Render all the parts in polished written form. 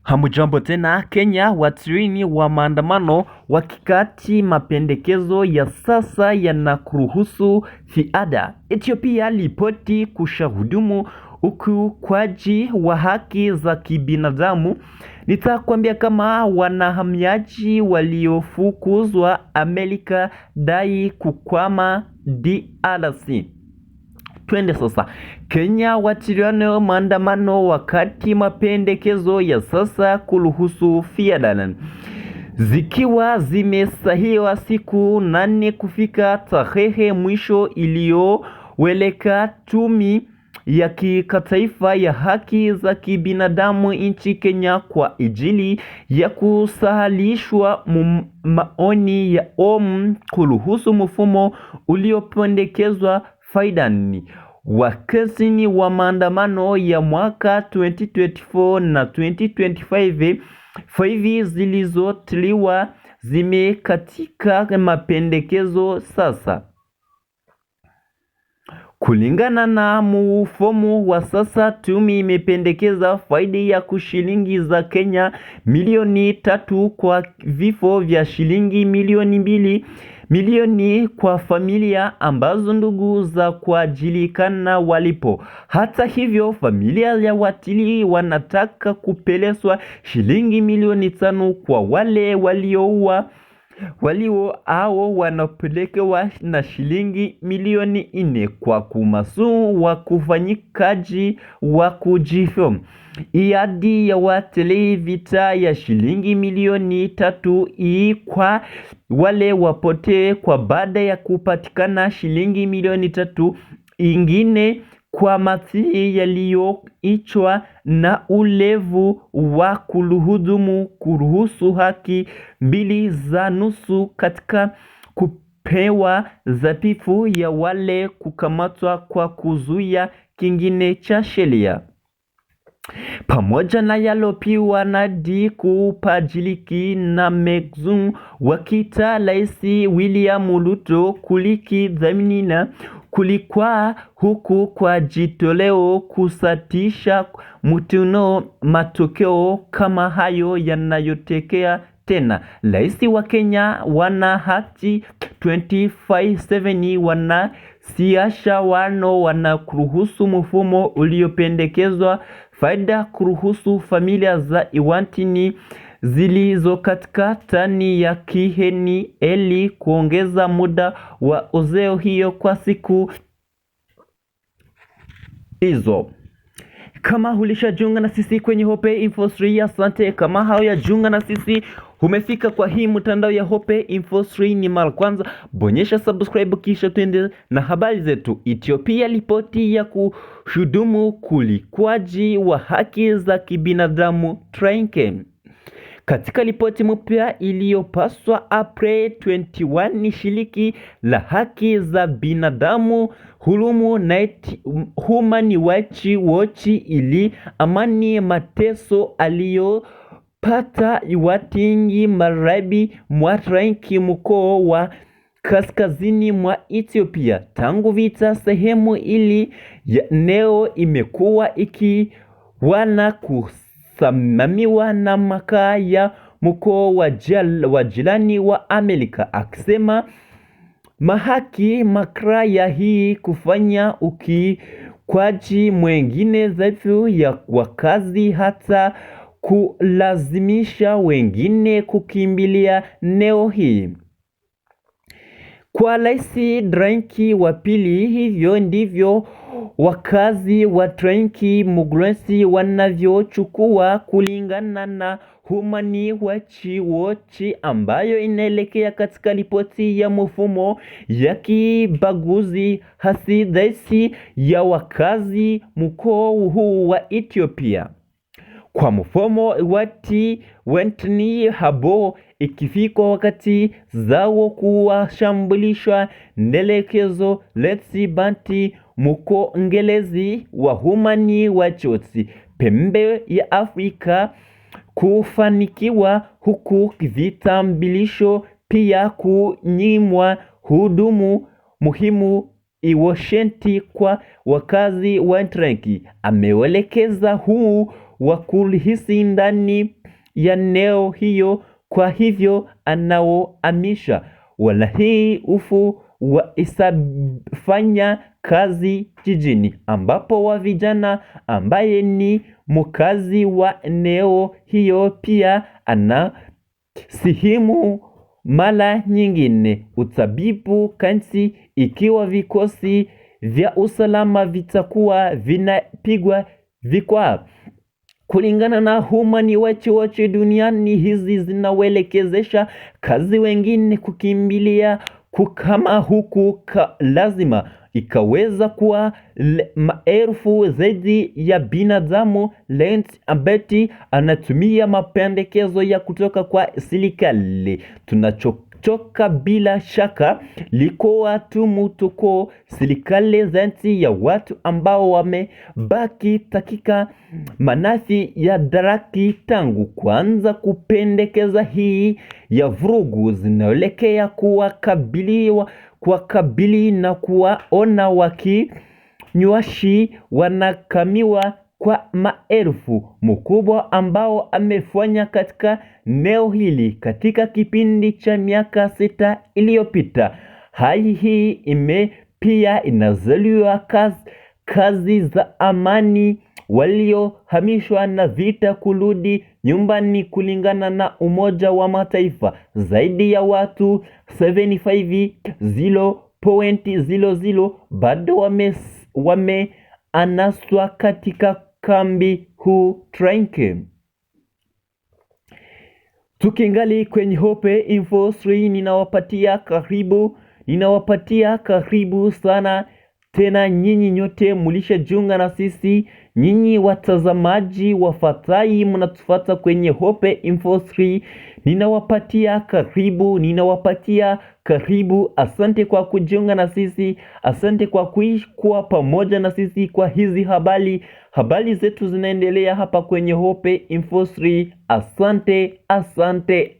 Hamujambo tena. Kenya watirini wa maandamano wakikati mapendekezo ya sasa yanakuruhusu fiada. Ethiopia ripoti kushahudumu ukiukwaji wa haki za kibinadamu. Nitakwambia kama wanahamiaji waliofukuzwa Amerika dai kukwama DRC. Twende sasa. Kenya watiliano maandamano wakati mapendekezo ya sasa kuruhusu fiada zikiwa zimesahiwa siku 8 kufika tarehe mwisho iliyoweleka tumi ya kitaifa ya haki za kibinadamu nchi Kenya kwa ajili ya kusahalishwa maoni ya kuruhusu mfumo uliopendekezwa faidani. Wakati wa maandamano ya mwaka 2024 na 2025 zilizotiliwa zimekatika mapendekezo sasa. Kulingana na mfumo wa sasa, tume imependekeza faida ya shilingi za Kenya milioni 3 kwa vifo vya shilingi milioni 2 milioni kwa familia ambazo ndugu za kujulikana walipo. Hata hivyo, familia ya watili wanataka kupeleswa shilingi milioni 5 kwa wale walio wanapelekewa na shilingi milioni 4 kwa kumasu wa kufanyikaji wa kujifo. Iadi ya watili vita ya shilingi milioni 3 kwa wale wapote kwa baada ya kupatikana shilingi milioni 3 ingine kwa mati yaliyoichwa na ulevu wa kuruhusu haki 2.5 katika kupewa zapifu ya wale kukamatwa kwa kuzuia kingine cha sheria. Pamoja na yalopiwa na kupajiliki na Megzum wakita Raisi William Ruto kuliki dhaminina kulikuwa huku kwa jitoleo kusatisha mutuno matokeo kama hayo yanayotekea tena. Raisi wa Kenya wana hati 25/7 wana siasha wanakuruhusu mfumo uliopendekezwa faida kuruhusu familia za iwantini zilizo katika tani ya kiheni eli kuongeza muda wa uzeo hiyo kwa siku hizo. Kama hulishajiunga na sisi kwenye Hope Info 3, asante. Kama haujajiunga na sisi, umefika kwa hii mtandao ya Hope Info 3 ni mara kwanza, bonyesha subscribe kisha tuende na habari zetu. Ethiopia ripoti ya kushudumu kulikwaji wa haki za kibinadamu Trainke. Katika ripoti mpya iliyopaswa April 21 ni shirika la haki za binadamu Human Rights Watch ili amani mateso aliyopata watingi magharibi mwa Trainke mkoa wa kaskazini mwa Ethiopia. Tangu vita sehemu ili ya eneo imekuwa ikiwana kusimamiwa na makaa ya mkoa wa jirani wa Amerika, akisema mahaki makraya hii kufanya ukiukwaji mwengine dhaifu ya wakazi hata kulazimisha wengine kukimbilia eneo hii. Kwa Raisi Trainke wa pili, hivyo ndivyo wakazi wa Trainke Mugresi wanavyochukua kulingana na Human Rights Watch ambayo inaelekea katika ripoti ya mfumo ya kibaguzi hasi ya wakazi mkoa huu wa Ethiopia. Kwa mfumo wati wentni habo ikifika wakati zao kuwashambulisha ndelekezo letsi banti muko ngelezi wa Human Rights Watch pembe ya Afrika kufanikiwa, huku vitambulisho pia kunyimwa hudumu muhimu iwoshenti kwa wakazi wa Trainke. Amewelekeza huu wa kulihisi ndani ya eneo hiyo, kwa hivyo anaoamisha wala hii ufu wa isafanya kazi jijini, ambapo wa vijana ambaye ni mkazi wa eneo hiyo pia ana sehemu mara nyingine utabibu kansi, ikiwa vikosi vya usalama vitakuwa vinapigwa vikwa. Kulingana na Human Rights Watch duniani, hizi zinawelekezesha kazi wengine kukimbilia kukama huku lazima ikaweza kuwa maelfu zaidi ya binadamu. Lent Abeti anatumia mapendekezo ya kutoka kwa serikali. Tunachoka bila shaka liko watu mutuko serikali zenti ya watu ambao wamebaki katika manafi ya daraki tangu kuanza kupendekeza hii ya vurugu zinaelekea kuwakabili na kuwaona wakinywashi wanakamiwa kwa maelfu mkubwa ambao amefanya katika eneo hili katika kipindi cha miaka 6 iliyopita. Hali hii pia inazaliwa kazi za amani waliohamishwa na vita kurudi nyumbani. Kulingana na Umoja wa Mataifa, zaidi ya watu 75.00 bado wameanaswa katika kambi huu Tranke. Tukingali kwenye Hope Info 3, ninawapatia karibu sana tena nyinyi nyote mulishajunga na sisi, nyinyi watazamaji wafatai mnatufuata kwenye Hope Info 3, ninawapatia karibu. Asante kwa kujiunga na sisi, asante kwa kuwa pamoja na sisi kwa hizi habari zetu zinaendelea hapa kwenye Hope Info 3.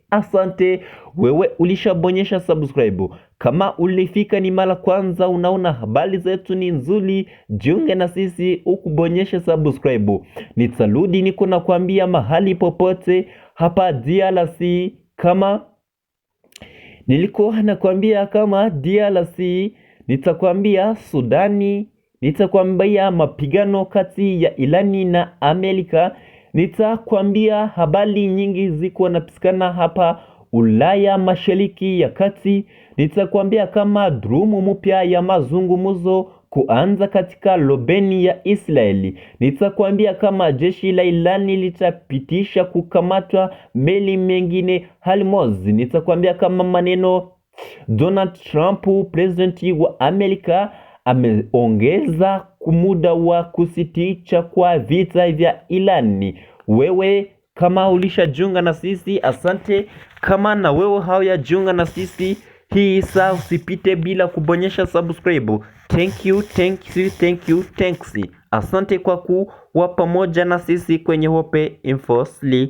Asante. Wewe ulishabonyesha subscribe, kama ulifika ni mara kwanza unaona habari zetu ni nzuri, jiunge na sisi ukubonyesha subscribe. Nitarudi niko na kuambia mahali popote hapa DRC, kama nilikuwa nakwambia kama DRC, nitakwambia Sudani, nitakwambia mapigano kati ya Irani na Amerika, nitakwambia habari nyingi ziko napitikana hapa Ulaya Mashariki ya Kati, nitakwambia kama drumu mpya ya mazungumzo kuanza katika Lobeni ya Israeli, nitakwambia kama jeshi la Irani litapitisha kukamatwa meli mengine Hormuz, nitakwambia kama maneno Donald Trump, presidenti wa Amerika, ameongeza muda wa kusitisha kwa vita vya Irani. Wewe kama ulishajiunga na sisi, asante. Kama na wewe haujajiunga na sisi, hii saa usipite bila kubonyesha subscribe. Thanks. Asante kwa kuwa pamoja na sisi kwenye Hope Info 3.